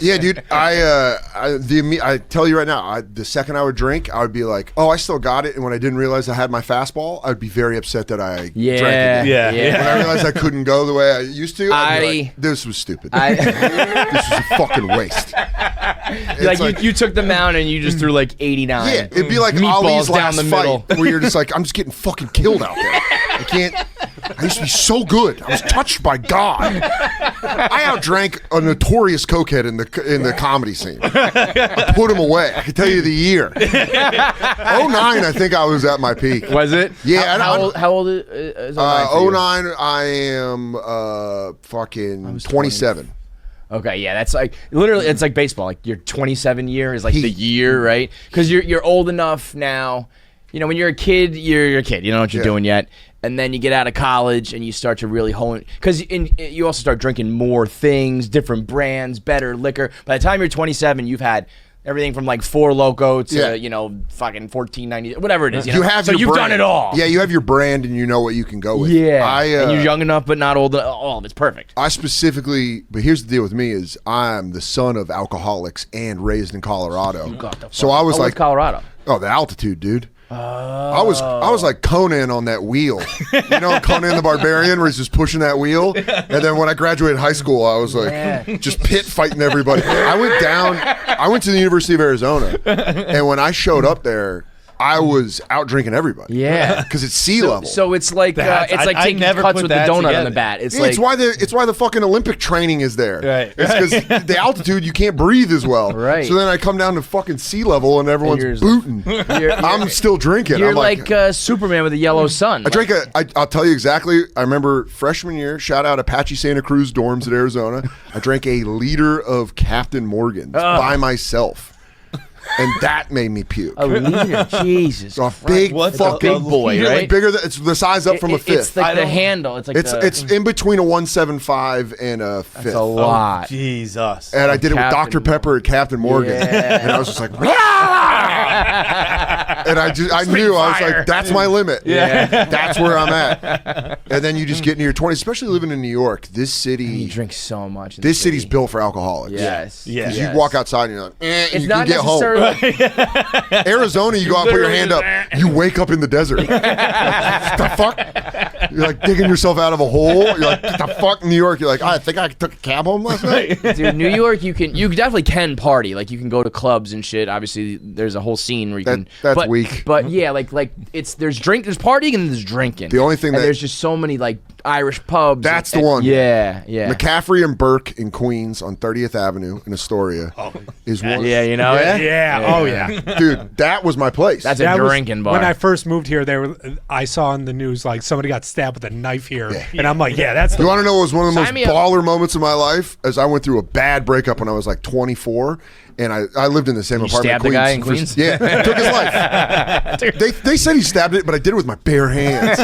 Yeah, dude. I tell you right now, the second I would drink, I would be like, "Oh, I still got it." And when I didn't realize I had my fastball, I'd be very upset that I drank it. Yeah. When I realized I couldn't go the way I used to, I'd be like, "This was stupid. This was a fucking waste." You took the mound and you just threw like 89. Yeah, it'd be like meatballs Ali's down last the fight, middle. where you're just like, "I'm just getting fucking killed out there. I can't." I used to be so good. I was touched by God. I outdrank a notorious cokehead in the comedy scene. I put him away. I can tell you the year. 09, I think I was at my peak. Was it? Yeah. How old is 09? 09, I am fucking 27. Okay, yeah, that's like literally, it's like baseball. Like your 27 year is like the year, right? Because you're old enough now. You know, when you're a kid, you're a kid. You don't know what you're doing yet. And then you get out of college and you start to really hone, because you also start drinking more things, different brands, better liquor. By the time you're 27, you've had everything from like Four Loko to fucking 1490, whatever it is. You know? You've done it all. Yeah, you have your brand and you know what you can go with. Yeah, and you're young enough but not old. All of it's perfect. I specifically, but here's the deal with me is I'm the son of alcoholics and raised in Colorado. So I was like, Colorado. Oh, the altitude, dude. I was like Conan on that wheel. You know, Conan the Barbarian, where he's just pushing that wheel. And then when I graduated high school, I was like just pit fighting everybody. I went to the University of Arizona, and when I showed up there, I was out drinking everybody. Yeah, because it's sea level. So it's like taking cuts with the donut on the bat. It's like it's why the fucking Olympic training is there. Right. It's because the altitude you can't breathe as well. Right. So then I come down to fucking sea level and everyone's booting. I'm still drinking. You're like Superman with a yellow sun. I'll tell you exactly. I remember freshman year. Shout out Apache Santa Cruz dorms at Arizona. I drank a liter of Captain Morgan's by myself. And that made me puke. A liter, Jesus! A big fucking boy, right? Like bigger than it's the size up from a fifth. It's like the handle. It's like it's in between a 175 and a fifth. That's a lot. Oh, Jesus! And I did it with Dr. Pepper at Captain Morgan, and I was just like, and I knew I was like, that's my limit. Yeah, that's where I'm at. And then you just get into your 20s, especially living in New York. This city, you drink so much. This city's built for alcoholics. Yes, because you walk outside and you're like, it's you not can get home. Arizona, you go out, put your hand up, you wake up in the desert. What the fuck? You're like digging yourself out of a hole. You're like, what the fuck? New York, you're like, I think I took a cab home last night. Dude, New York, you definitely can party. Like you can go to clubs and shit. Obviously, there's a whole scene where you can. That's weak. But yeah, like there's partying and there's drinking. The only thing there's just so many like Irish pubs. That's the one. Yeah. McCaffrey and Burke in Queens on 30th Avenue in Astoria is one. Yeah, you know it? Yeah. Oh yeah. Dude, that was my place. That's a drinking bar. When I first moved here, I saw on the news like somebody got stabbed with a knife here, and I'm like, that's. You want to know what was one of the most baller moments of my life? As I went through a bad breakup when I was like 24. And I lived in the same apartment. Stabbed the guy in Queens? Yeah, took his life. They said he stabbed it, but I did it with my bare hands.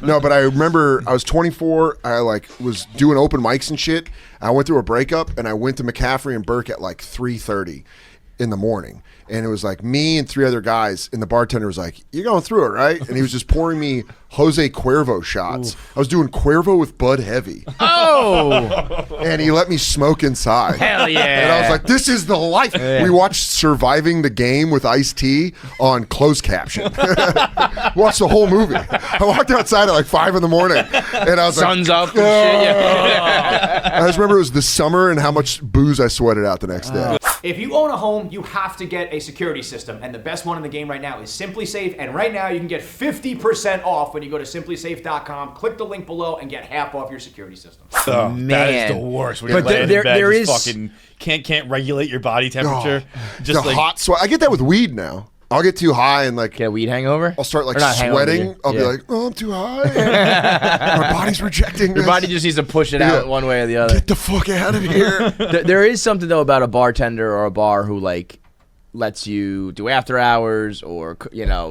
No, but I remember I was 24. I was doing open mics and shit. I went through a breakup, and I went to McCaffrey and Burke at like 3:30 in the morning. And it was like me and three other guys, and the bartender was like, "You're going through it, right?" And he was just pouring me Jose Cuervo shots. Ooh. I was doing Cuervo with Bud Heavy. Oh! And he let me smoke inside. Hell yeah. And I was like, this is the life. Yeah. We watched Surviving the Game with Ice-T on closed caption. Watched the whole movie. I walked outside at like 5 in the morning, and I was Sun's like, up and shit. I just remember it was the summer and how much booze I sweated out the next day. If you own a home, you have to get a security system, and the best one in the game right now is SimpliSafe, and right now you can get 50% off when you go to SimpliSafe.com, click the link below, and get half off your security system. Oh, man. That is the worst. When you're laying in bed, there is fucking can't regulate your body temperature. Just like hot sweat. I get that with weed now. I'll get too high and like get a weed hangover. I'll start like sweating. I'll be like, "Oh, I'm too high. My body's rejecting Your body just needs to push it out one way or the other. Get the fuck out of here." There is something though about a bartender or a bar who like lets you do after hours or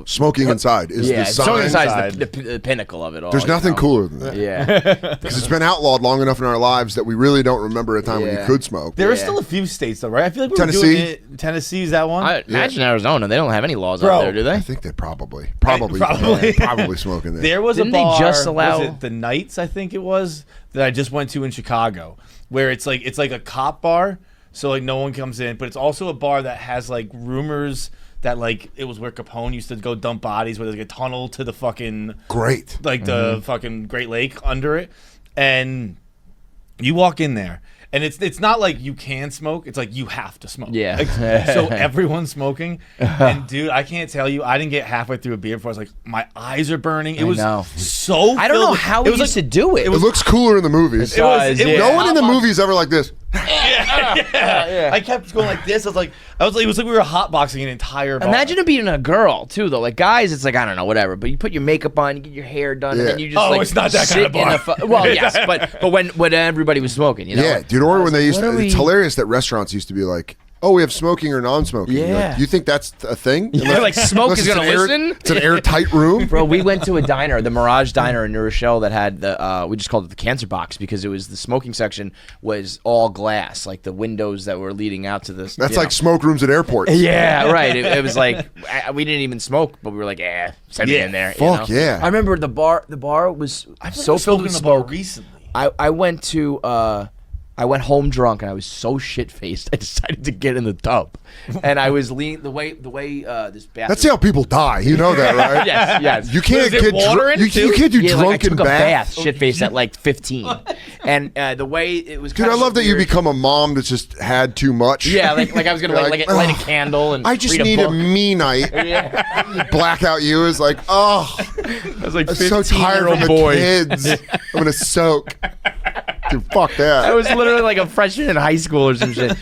smoking inside is the sign. Smoking inside is the pinnacle of it all. There's nothing cooler than that. Yeah, because it's been outlawed long enough in our lives that we really don't remember a time when you could smoke. There are still a few states though, right? I feel like we're doing it. Tennessee is that one? I imagine Arizona. They don't have any laws out there, do they? I think they probably smoking there. There was Didn't a bar. They just allow was it the Knights? I think it was that I just went to in Chicago, where it's like a cop bar. so like no one comes in. But it's also a bar that has like rumors that like it was where Capone used to go dump bodies, where there's like a tunnel to the fucking the fucking Great Lake under it, and you walk in there. And it's not like you can smoke. It's like you have to smoke. Yeah. Like, so everyone's smoking. And, dude, I can't tell you. I didn't get halfway through a beer before I was like, my eyes are burning. It was so I don't know how we used to do it. It looks cooler in the movies. It was no one in the movies ever like this. Yeah. I kept going like this. It was like we were hotboxing an entire bar. Imagine it being a girl too, though. Like guys, it's like I don't know, whatever. But you put your makeup on, you get your hair done, and then you just it's not that kind of bar. Well, yes, but when everybody was smoking, you know. Yeah, dude. Or when they used to, it's hilarious that restaurants used to be like, oh, we have smoking or non-smoking. Yeah. Like, you think that's a thing? Yeah, like smoke is gonna listen. It's an airtight room. Bro, we went to a diner, the Mirage Diner in New Rochelle, that had the we just called it the cancer box because it was the smoking section was all glass, like the windows that were leading out to this. That's like smoke rooms at airports. Yeah, right. It was like we didn't even smoke, but we were like, send me in there. Fuck yeah. I remember the bar was so filled with smoke. Recently, I went home drunk and I was so shit faced. I decided to get in the tub, and I was the way this bathroom. That's how people die. You know that, right? yes. You can't get you can't do drunken I took a bath bath. shit faced at like 15, and the way it was. Dude, I love that you become a mom that's just had too much. Yeah, like I was gonna light a candle and I just read need a book. me night. Blackout you is like, I was like I'm so tired from the kids. I'm gonna soak. Dude, fuck that. I was literally like a freshman in high school or some shit.